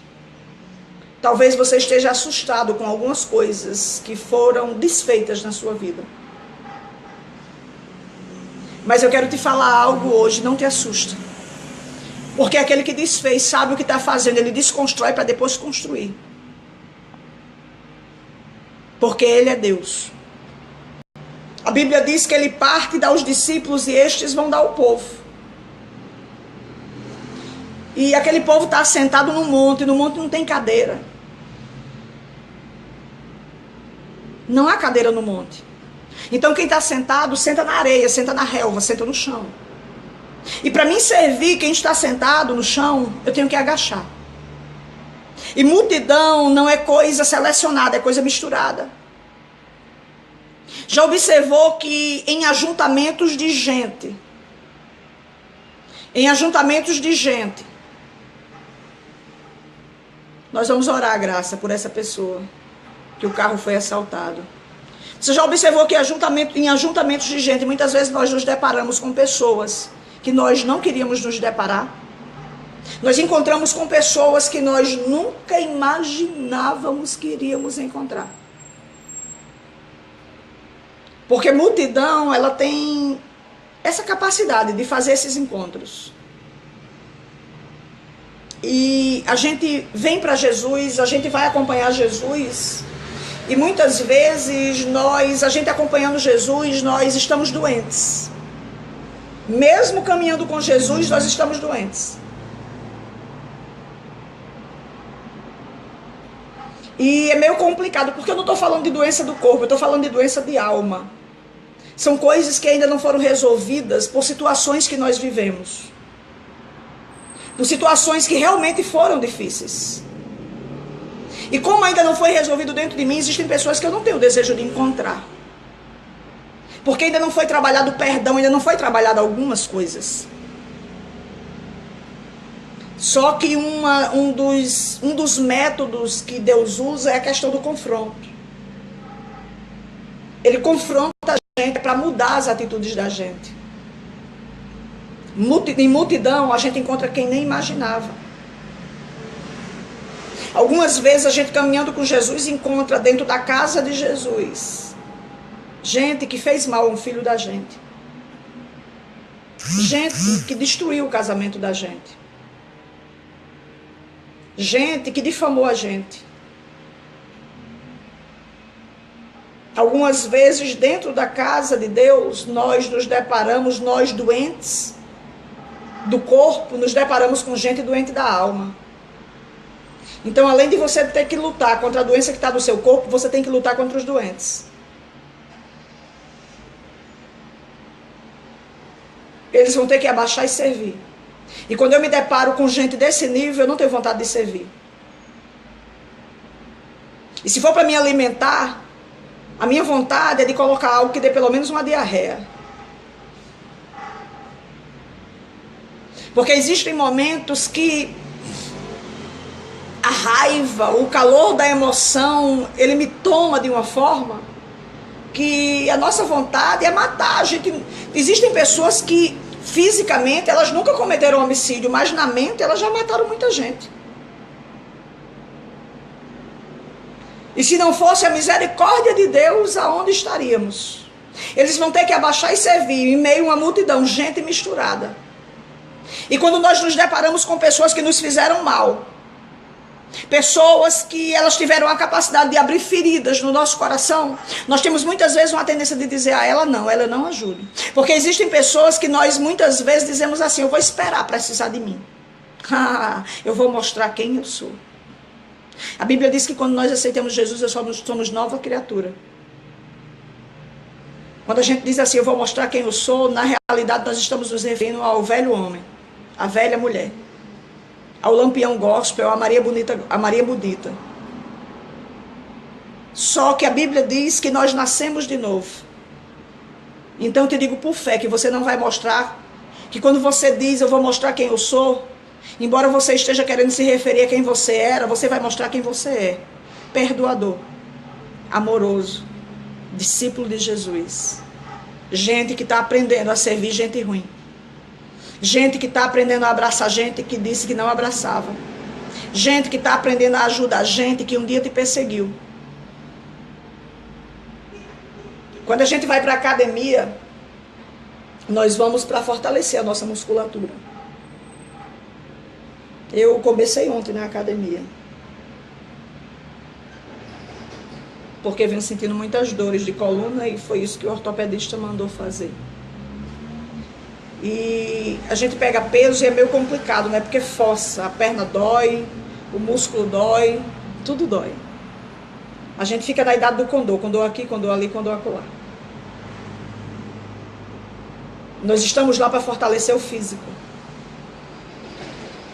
[SPEAKER 1] Talvez você esteja assustado com algumas coisas que foram desfeitas na sua vida. Mas eu quero te falar algo hoje, não te assusta. Porque aquele que desfez sabe o que está fazendo, ele desconstrói para depois construir. Porque ele é Deus. A Bíblia diz que ele parte e dá aos discípulos e estes vão dar ao povo. E aquele povo está sentado no monte não tem cadeira. Não há cadeira no monte. Então quem está sentado, senta na areia, senta na relva, senta no chão. E para mim servir quem está sentado no chão, eu tenho que agachar. E multidão não é coisa selecionada, é coisa misturada. Já observou que em ajuntamentos de gente, nós vamos orar, Graça, por essa pessoa, que o carro foi assaltado. Você já observou que em ajuntamentos de gente, muitas vezes nós nos deparamos com pessoas que nós não queríamos nos deparar? Nós encontramos com pessoas que nós nunca imaginávamos que iríamos encontrar. Porque multidão, ela tem essa capacidade de fazer esses encontros. E a gente vem para Jesus, a gente vai acompanhar Jesus, e muitas vezes a gente acompanhando Jesus, nós estamos doentes. Mesmo caminhando com Jesus, nós estamos doentes. E é meio complicado, porque eu não estou falando de doença do corpo, eu estou falando de doença de alma. São coisas que ainda não foram resolvidas por situações que nós vivemos. Por situações que realmente foram difíceis. E como ainda não foi resolvido dentro de mim, existem pessoas que eu não tenho desejo de encontrar. Porque ainda não foi trabalhado o perdão, ainda não foi trabalhado algumas coisas. Só que um dos métodos que Deus usa é a questão do confronto. Ele confronta a gente para mudar as atitudes da gente. Em multidão a gente encontra quem nem imaginava. Algumas vezes a gente caminhando com Jesus encontra dentro da casa de Jesus gente que fez mal a um filho da gente. Gente que destruiu o casamento da gente. Gente que difamou a gente. Algumas vezes dentro da casa de Deus nós nos deparamos, nós doentes do corpo, nos deparamos com gente doente da alma. Então, além de você ter que lutar contra a doença que está no seu corpo, você tem que lutar contra os doentes. Eles vão ter que abaixar e servir. E quando eu me deparo com gente desse nível, eu não tenho vontade de servir. E se for para me alimentar, a minha vontade é de colocar algo que dê pelo menos uma diarreia. Porque existem momentos que a raiva, o calor da emoção, ele me toma de uma forma que a nossa vontade é matar a gente. Existem pessoas que fisicamente elas nunca cometeram homicídio, mas na mente elas já mataram muita gente. E se não fosse a misericórdia de Deus, aonde estaríamos? Eles vão ter que abaixar e servir em meio a uma multidão, gente misturada. E quando nós nos deparamos com pessoas que nos fizeram mal, pessoas que elas tiveram a capacidade de abrir feridas no nosso coração, nós temos muitas vezes uma tendência de dizer, ela não ajuda. Porque existem pessoas que nós muitas vezes dizemos assim, eu vou esperar precisar de mim. Eu vou mostrar quem eu sou. A Bíblia diz que quando nós aceitamos Jesus, nós somos nova criatura. Quando a gente diz assim, eu vou mostrar quem eu sou, na realidade nós estamos nos referindo ao velho homem, à velha mulher, ao lampião gospel, à Maria Bonita. Só que a Bíblia diz que nós nascemos de novo. Então eu te digo por fé que você não vai mostrar, que quando você diz eu vou mostrar quem eu sou, Embora você esteja querendo se referir a quem você era, você vai mostrar quem você é. Perdoador, amoroso, discípulo de Jesus. Gente que está aprendendo a servir gente ruim. Gente que está aprendendo a abraçar gente que disse que não abraçava. Gente que está aprendendo a ajudar gente que um dia te perseguiu. Quando a gente vai para a academia, nós vamos para fortalecer a nossa musculatura. Eu comecei ontem na academia, porque venho sentindo muitas dores de coluna e foi isso que o ortopedista mandou fazer. E a gente pega peso e é meio complicado, né? Porque força, a perna dói, o músculo dói, tudo dói. A gente fica na idade do condor aqui, condor ali, condor acolá. Nós estamos lá para fortalecer o físico.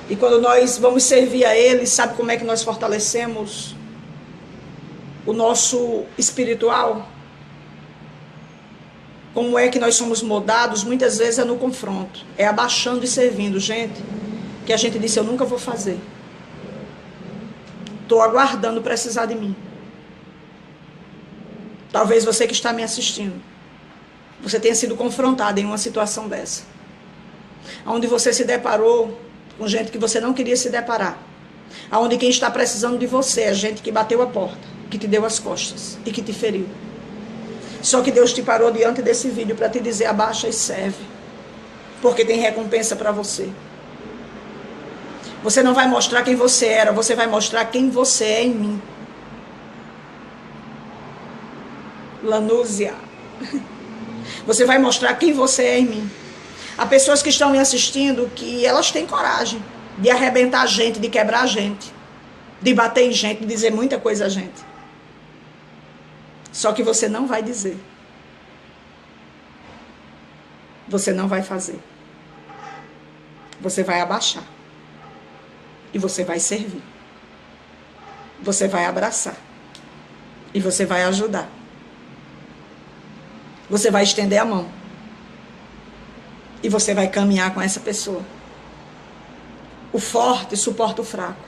[SPEAKER 1] E quando nós vamos servir a Ele, sabe como é que nós fortalecemos o nosso espiritual? Como é que nós somos moldados? Muitas vezes é no confronto, é abaixando e servindo gente que a gente disse, eu nunca vou fazer. Estou aguardando precisar de mim. Talvez você que está me assistindo, você tenha sido confrontado em uma situação dessa, onde você se deparou com gente que você não queria se deparar, onde quem está precisando de você é gente que bateu a porta, que te deu as costas e que te feriu. Só que Deus te parou diante desse vídeo para te dizer, abaixa e serve, porque tem recompensa para você. Você não vai mostrar quem você era, você vai mostrar quem você é em mim. Lanúzia. Você vai mostrar quem você é em mim. Há pessoas que estão me assistindo que elas têm coragem de arrebentar a gente, de quebrar a gente, de bater em gente, de dizer muita coisa a gente. Só que você não vai dizer. Você não vai fazer. Você vai abaixar. E você vai servir. Você vai abraçar. E você vai ajudar. Você vai estender a mão. E você vai caminhar com essa pessoa. O forte suporta o fraco.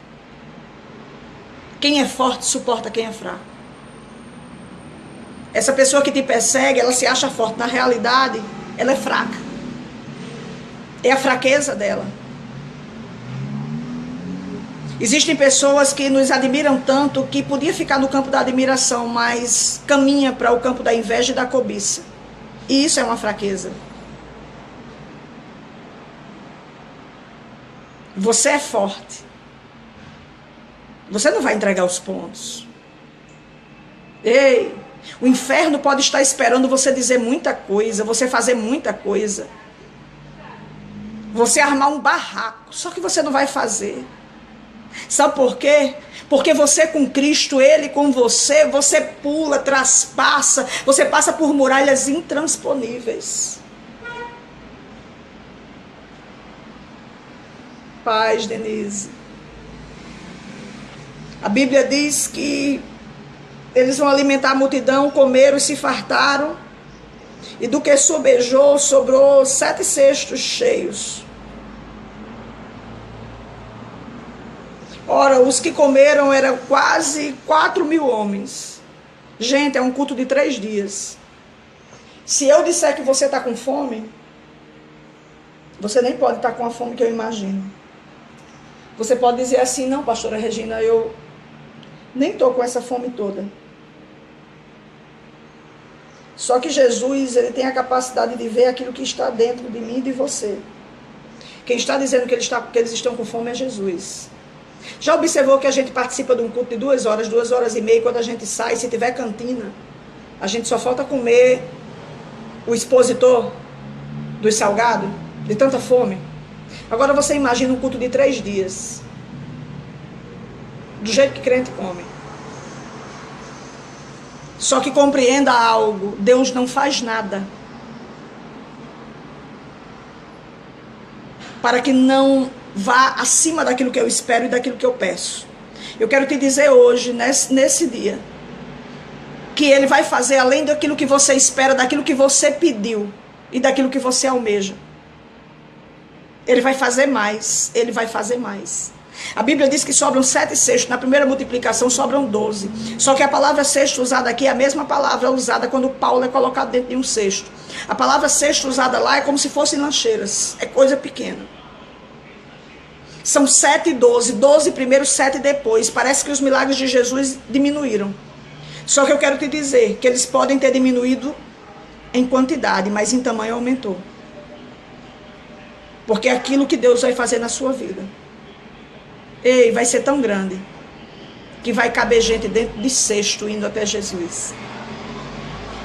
[SPEAKER 1] Quem é forte suporta quem é fraco. Essa pessoa que te persegue, ela se acha forte. Na realidade, ela é fraca. É a fraqueza dela. Existem pessoas que nos admiram tanto que podia ficar no campo da admiração, mas caminha para o campo da inveja e da cobiça. E isso é uma fraqueza. Você é forte. Você não vai entregar os pontos. Ei, o inferno pode estar esperando você dizer muita coisa, você fazer muita coisa. Você armar um barraco, só que você não vai fazer. Sabe por quê? Porque você com Cristo, Ele com você, você pula, traspassa, você passa por muralhas intransponíveis. Paz, Denise. A Bíblia diz que eles vão alimentar a multidão, comeram e se fartaram, e do que sobejou, sobrou 7 cestos cheios. Ora, os que comeram eram quase 4.000 homens. Gente, é um culto de 3 dias. Se eu disser que você está com fome, você nem pode estar com a fome que eu imagino. Você pode dizer assim, não, pastora Regina, eu nem estou com essa fome toda. Só que Jesus, ele tem a capacidade de ver aquilo que está dentro de mim e de você. Quem está dizendo que eles estão com fome é Jesus. Já observou que a gente participa de um culto de 2 horas, 2 horas e meia, e quando a gente sai, se tiver cantina, a gente só falta comer o expositor dos salgados, de tanta fome. Agora você imagina um culto de 3 dias, do jeito que crente come. Só que compreenda algo, Deus não faz nada para que não vá acima daquilo que eu espero e daquilo que eu peço. Eu quero te dizer hoje, nesse dia, que Ele vai fazer além daquilo que você espera, daquilo que você pediu e daquilo que você almeja. Ele vai fazer mais. Ele vai fazer mais. A Bíblia diz que sobram 7 cestos. Na primeira multiplicação sobram 12. Só que a palavra cesto usada aqui é a mesma palavra usada quando Paulo é colocado dentro de um cesto. A palavra cesto usada lá é como se fossem lancheiras. É coisa pequena. São 7 e 12. 12 primeiro, 7 depois. Parece que os milagres de Jesus diminuíram. Só que eu quero te dizer que eles podem ter diminuído em quantidade, mas em tamanho aumentou. Porque é aquilo que Deus vai fazer na sua vida. Ei, vai ser tão grande que vai caber gente dentro de cesto indo até Jesus.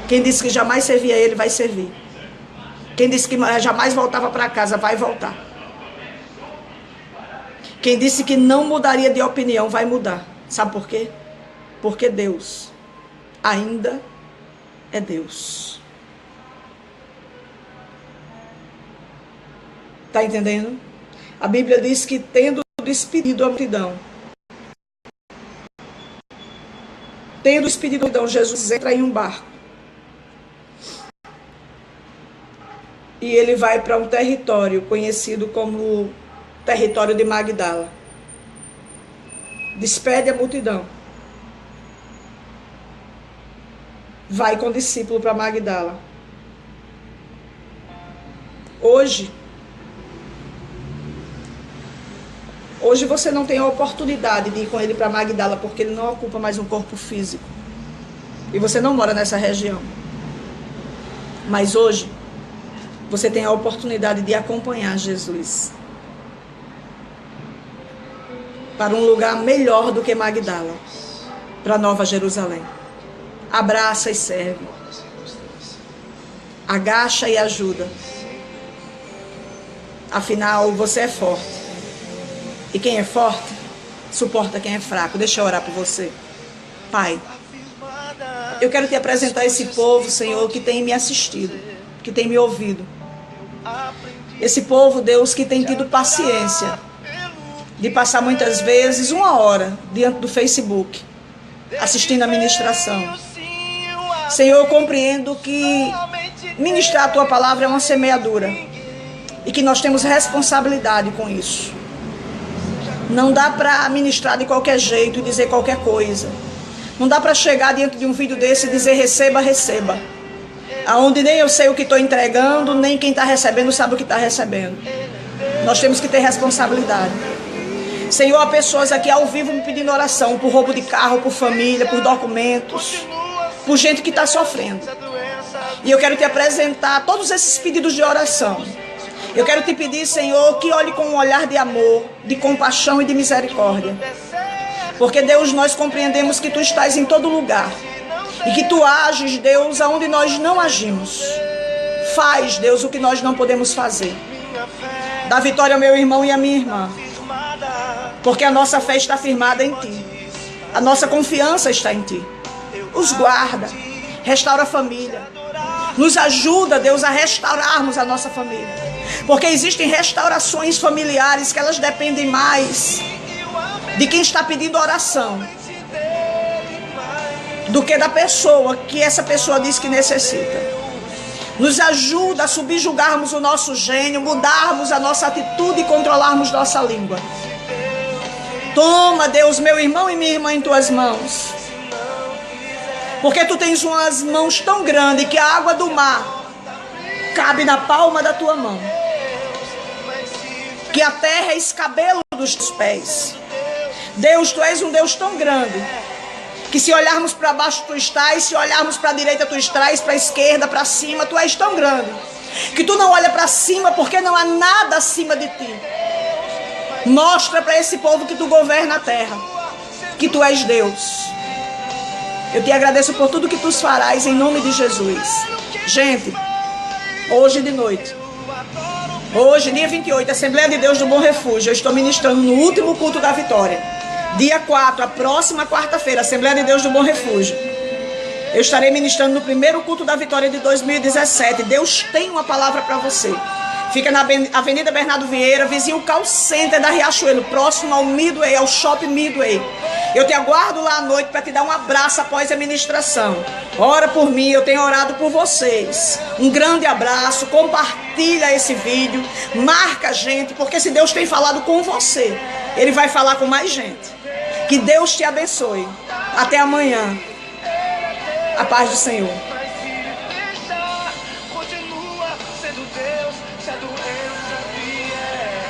[SPEAKER 1] Quem disse que jamais servia a Ele, vai servir. Quem disse que jamais voltava para casa, vai voltar. Quem disse que não mudaria de opinião, vai mudar. Sabe por quê? Porque Deus ainda é Deus. Está entendendo? A Bíblia diz que tendo despedido a multidão, Jesus entra em um barco. E ele vai para um território conhecido como território de Magdala. Despede a multidão. Vai com o discípulo para Magdala. Hoje você não tem a oportunidade de ir com ele para Magdala, porque ele não ocupa mais um corpo físico. E você não mora nessa região. Mas hoje, você tem a oportunidade de acompanhar Jesus para um lugar melhor do que Magdala, para Nova Jerusalém. Abraça e serve. Agacha e ajuda. Afinal, você é forte. E quem é forte, suporta quem é fraco. Deixa eu orar por você. Pai, eu quero te apresentar esse povo, Senhor, que tem me assistido, que tem me ouvido. Esse povo, Deus, que tem tido paciência de passar muitas vezes 1 hora diante do Facebook, assistindo a ministração. Senhor, eu compreendo que ministrar a Tua palavra é uma semeadura e que nós temos responsabilidade com isso. Não dá para ministrar de qualquer jeito e dizer qualquer coisa. Não dá para chegar diante de um vídeo desse e dizer receba, receba. Aonde nem eu sei o que estou entregando, nem quem está recebendo sabe o que está recebendo. Nós temos que ter responsabilidade. Senhor, há pessoas aqui ao vivo me pedindo oração por roubo de carro, por família, por documentos, por gente que está sofrendo. E eu quero te apresentar todos esses pedidos de oração. Eu quero te pedir, Senhor, que olhe com um olhar de amor, de compaixão e de misericórdia. Porque, Deus, nós compreendemos que Tu estás em todo lugar. E que Tu ages, Deus, aonde nós não agimos. Faz, Deus, o que nós não podemos fazer. Dá vitória ao meu irmão e à minha irmã. Porque a nossa fé está firmada em Ti. A nossa confiança está em Ti. Os guarda. Restaura a família. Nos ajuda, Deus, a restaurarmos a nossa família. Porque existem restaurações familiares que elas dependem mais de quem está pedindo oração do que da pessoa que essa pessoa diz que necessita. Nos ajuda a subjugarmos o nosso gênio, mudarmos a nossa atitude e controlarmos nossa língua. Toma, Deus, meu irmão e minha irmã em Tuas mãos. Porque Tu tens umas mãos tão grandes que a água do mar cabe na palma da Tua mão. Que a terra é escabelo dos Teus pés. Deus, Tu és um Deus tão grande que se olharmos para baixo Tu estás, se olharmos para a direita Tu estás, para a esquerda, para cima, Tu és tão grande que Tu não olha para cima porque não há nada acima de Ti. Mostra para esse povo que Tu governa a terra, que Tu és Deus. Eu te agradeço por tudo que Tu farás em nome de Jesus. Gente, hoje de noite, hoje, dia 28, Assembleia de Deus do Bom Refúgio, eu estou ministrando no último culto da vitória. Dia 4, a próxima quarta-feira, Assembleia de Deus do Bom Refúgio. Eu estarei ministrando no primeiro culto da vitória de 2017. Deus tem uma palavra para você. Fica na Avenida Bernardo Vieira, vizinho Call Center da Riachuelo, próximo ao Midway, ao Shopping Midway. Eu te aguardo lá à noite para te dar um abraço após a ministração. Ora por mim, eu tenho orado por vocês. Um grande abraço, compartilha esse vídeo, marca a gente, porque se Deus tem falado com você, Ele vai falar com mais gente. Que Deus te abençoe. Até amanhã. A paz do Senhor.